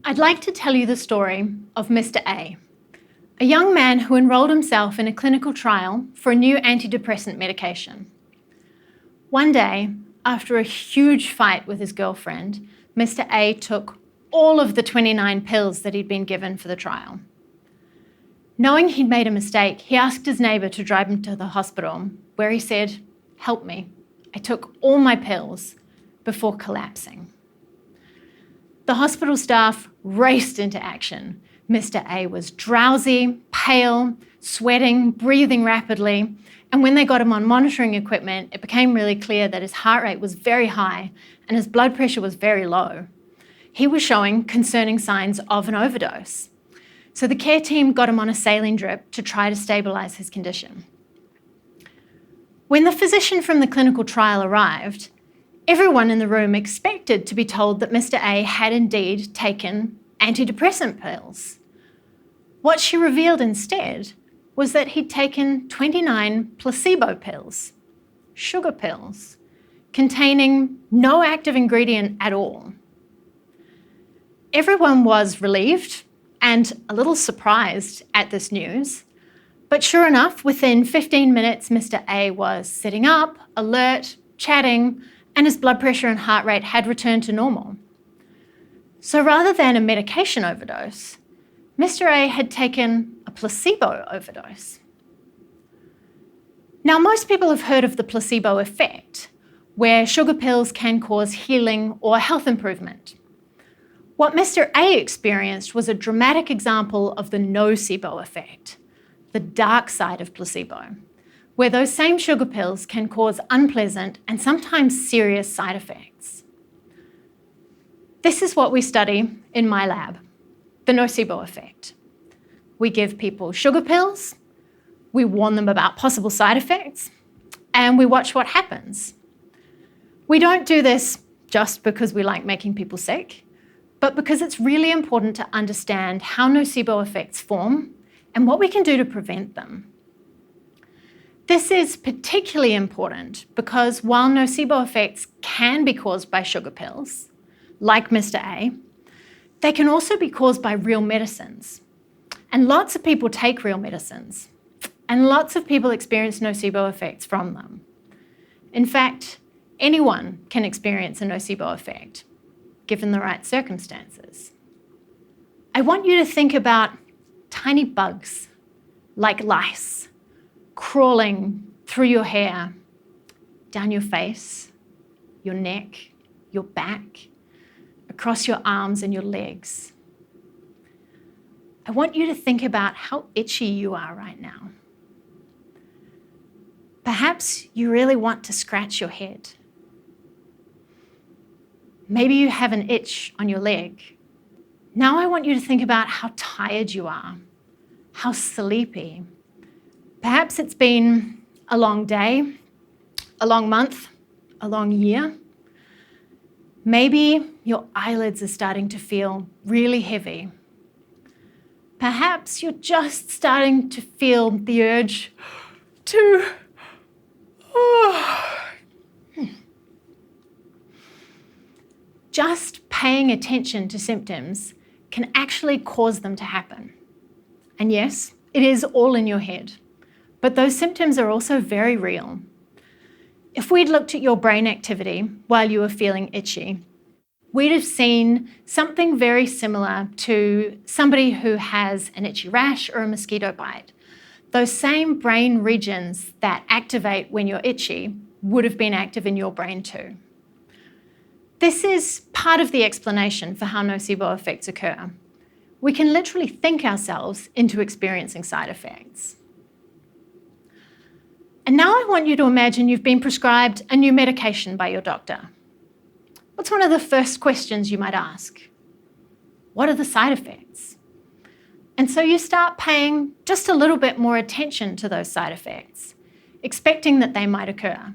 I'd like to tell you the story of Mr. A young man who enrolled himself in a clinical trial for a new antidepressant medication. One day, after a huge fight with his girlfriend, Mr. A took all of the 29 pills that he'd been given for the trial. Knowing he'd made a mistake, he asked his neighbour to drive him to the hospital, where he said, "Help me. I took all my pills," before collapsing. The hospital staff raced into action. Mr. A was drowsy, pale, sweating, breathing rapidly, and when they got him on monitoring equipment, it became really clear that his heart rate was very high and his blood pressure was very low. He was showing concerning signs of an overdose. So the care team got him on a saline drip to try to stabilise his condition. When the physician from the clinical trial arrived, everyone in the room expected to be told that Mr. A had indeed taken antidepressant pills. What she revealed instead was that he'd taken 29 placebo pills, sugar pills, containing no active ingredient at all. Everyone was relieved and a little surprised at this news, but sure enough, within 15 minutes, Mr. A was sitting up, alert, chatting, and his blood pressure and heart rate had returned to normal. So rather than a medication overdose, Mr. A had taken a placebo overdose. Now, most people have heard of the placebo effect, where sugar pills can cause healing or health improvement. What Mr. A experienced was a dramatic example of the nocebo effect, the dark side of placebo, where those same sugar pills can cause unpleasant and sometimes serious side effects. This is what we study in my lab, the nocebo effect. We give people sugar pills, we warn them about possible side effects, and we watch what happens. We don't do this just because we like making people sick, but because it's really important to understand how nocebo effects form and what we can do to prevent them. This is particularly important because while nocebo effects can be caused by sugar pills, like Mr. A, they can also be caused by real medicines. And lots of people take real medicines, and lots of people experience nocebo effects from them. In fact, anyone can experience a nocebo effect, given the right circumstances. I want you to think about tiny bugs, like lice, crawling through your hair, down your face, your neck, your back, across your arms and your legs. I want you to think about how itchy you are right now. Perhaps you really want to scratch your head. Maybe you have an itch on your leg. Now I want you to think about how tired you are, how sleepy. Perhaps it's been a long day, a long month, a long year. Maybe your eyelids are starting to feel really heavy. Perhaps you're just starting to feel the urge to Just paying attention to symptoms can actually cause them to happen. And yes, it is all in your head, but those symptoms are also very real. If we'd looked at your brain activity while you were feeling itchy, we'd have seen something very similar to somebody who has an itchy rash or a mosquito bite. Those same brain regions that activate when you're itchy would have been active in your brain too. This is part of the explanation for how nocebo effects occur. We can literally think ourselves into experiencing side effects. And now I want you to imagine you've been prescribed a new medication by your doctor. What's one of the first questions you might ask? What are the side effects? And so you start paying just a little bit more attention to those side effects, expecting that they might occur.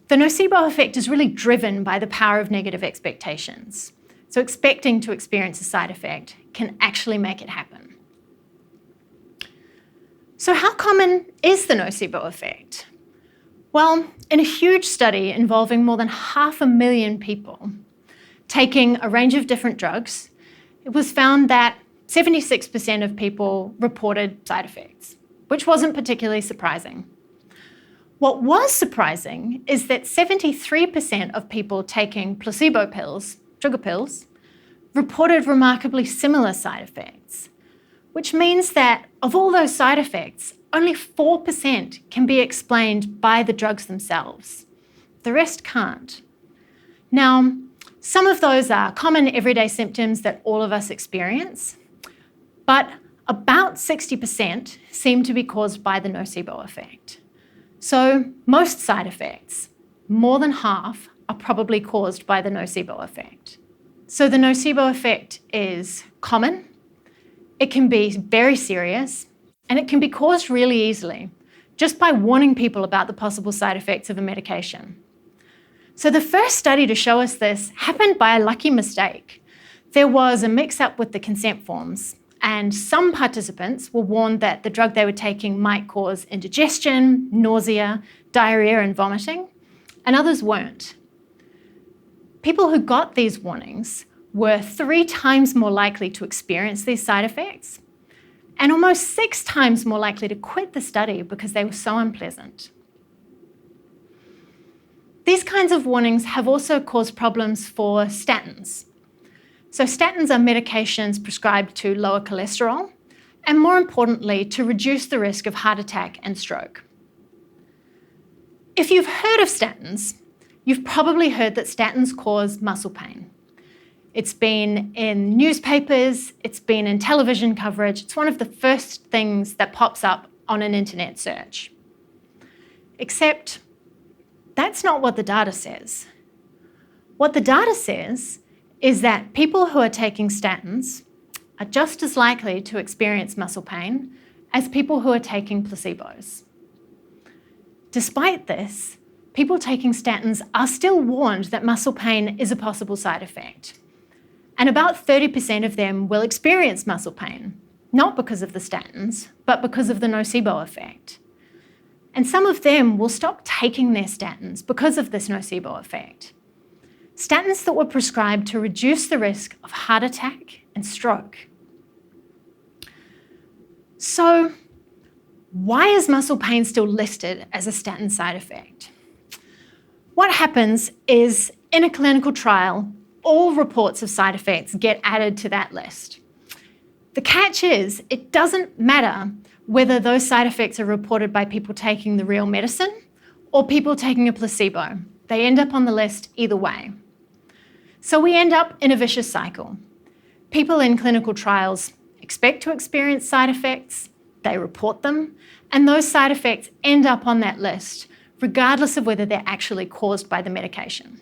The nocebo effect is really driven by the power of negative expectations. So expecting to experience a side effect can actually make it happen. So how common is the nocebo effect? Well, in a huge study involving more than 500,000 people, taking a range of different drugs, it was found that 76% of people reported side effects, which wasn't particularly surprising. What was surprising is that 73% of people taking placebo pills, sugar pills, reported remarkably similar side effects, which means that of all those side effects, only 4% can be explained by the drugs themselves. The rest can't. Now, some of those are common everyday symptoms that all of us experience, but about 60% seem to be caused by the nocebo effect. So most side effects, more than half, are probably caused by the nocebo effect. So the nocebo effect is common, it can be very serious, and it can be caused really easily, just by warning people about the possible side effects of a medication. So the first study to show us this happened by a lucky mistake. There was a mix-up with the consent forms, and some participants were warned that the drug they were taking might cause indigestion, nausea, diarrhea, and vomiting, and others weren't. People who got these warnings were 3 times more likely to experience these side effects, and almost 6 times more likely to quit the study because they were so unpleasant. These kinds of warnings have also caused problems for statins. So statins are medications prescribed to lower cholesterol and, more importantly, to reduce the risk of heart attack and stroke. If you've heard of statins, you've probably heard that statins cause muscle pain. It's been in newspapers, it's been in television coverage, it's one of the first things that pops up on an internet search. Except that's not what the data says. What the data says is that people who are taking statins are just as likely to experience muscle pain as people who are taking placebos. Despite this, people taking statins are still warned that muscle pain is a possible side effect. And about 30% of them will experience muscle pain, not because of the statins, but because of the nocebo effect. And some of them will stop taking their statins because of this nocebo effect. Statins that were prescribed to reduce the risk of heart attack and stroke. So, why is muscle pain still listed as a statin side effect? What happens is, in a clinical trial, all reports of side effects get added to that list. The catch is, it doesn't matter whether those side effects are reported by people taking the real medicine or people taking a placebo. They end up on the list either way. So we end up in a vicious cycle. People in clinical trials expect to experience side effects, they report them, and those side effects end up on that list, regardless of whether they're actually caused by the medication.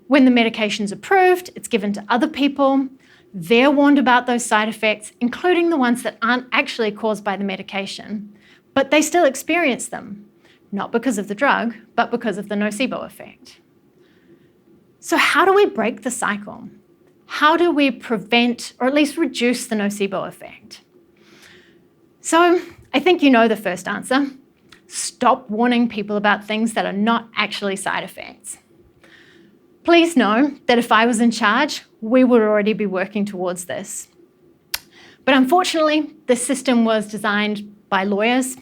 When the medication's approved, it's given to other people. They're warned about those side effects, including the ones that aren't actually caused by the medication, but they still experience them, not because of the drug, but because of the nocebo effect. So how do we break the cycle? How do we prevent, or at least reduce, the nocebo effect? So I think you know the first answer. Stop warning people about things that are not actually side effects. Please know that if I was in charge, we would already be working towards this. But unfortunately, this system was designed by lawyers,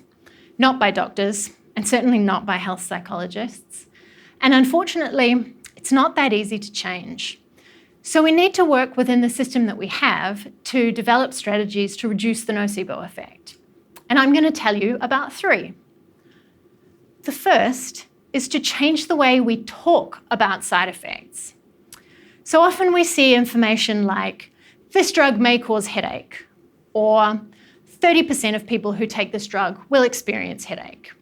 not by doctors, and certainly not by health psychologists. And unfortunately, it's not that easy to change. So we need to work within the system that we have to develop strategies to reduce the nocebo effect. And I'm going to tell you about 3. The first is to change the way we talk about side effects. So often we see information like, this drug may cause headache, or 30% of people who take this drug will experience headache.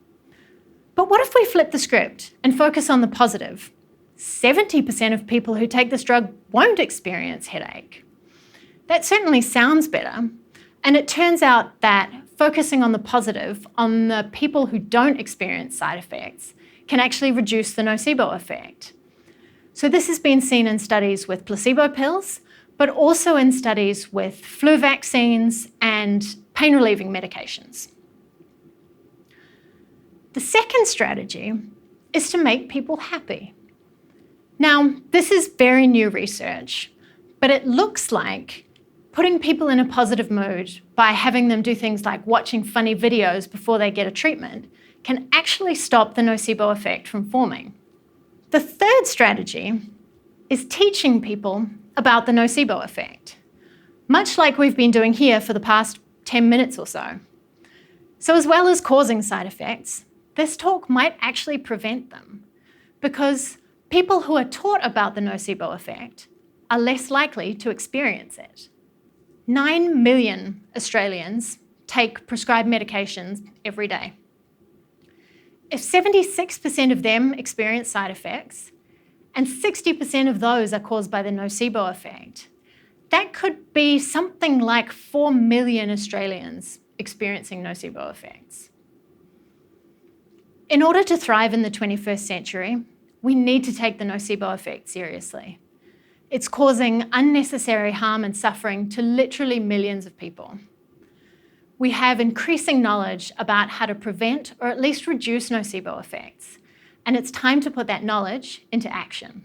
But what if we flip the script and focus on the positive? 70% of people who take this drug won't experience headache. That certainly sounds better, and it turns out that focusing on the positive, on the people who don't experience side effects, can actually reduce the nocebo effect. So this has been seen in studies with placebo pills, but also in studies with flu vaccines and pain-relieving medications. The second strategy is to make people happy. Now, this is very new research, but it looks like Putting people in a positive mood by having them do things like watching funny videos before they get a treatment can actually stop the nocebo effect from forming. The third strategy is teaching people about the nocebo effect, much like we've been doing here for the past 10 minutes or so. So as well as causing side effects, this talk might actually prevent them, because people who are taught about the nocebo effect are less likely to experience it. 9 million Australians take prescribed medications every day. If 76% of them experience side effects, and 60% of those are caused by the nocebo effect, that could be something like 4 million Australians experiencing nocebo effects. In order to thrive in the 21st century, we need to take the nocebo effect seriously. It's causing unnecessary harm and suffering to literally millions of people. We have increasing knowledge about how to prevent or at least reduce nocebo effects, and it's time to put that knowledge into action.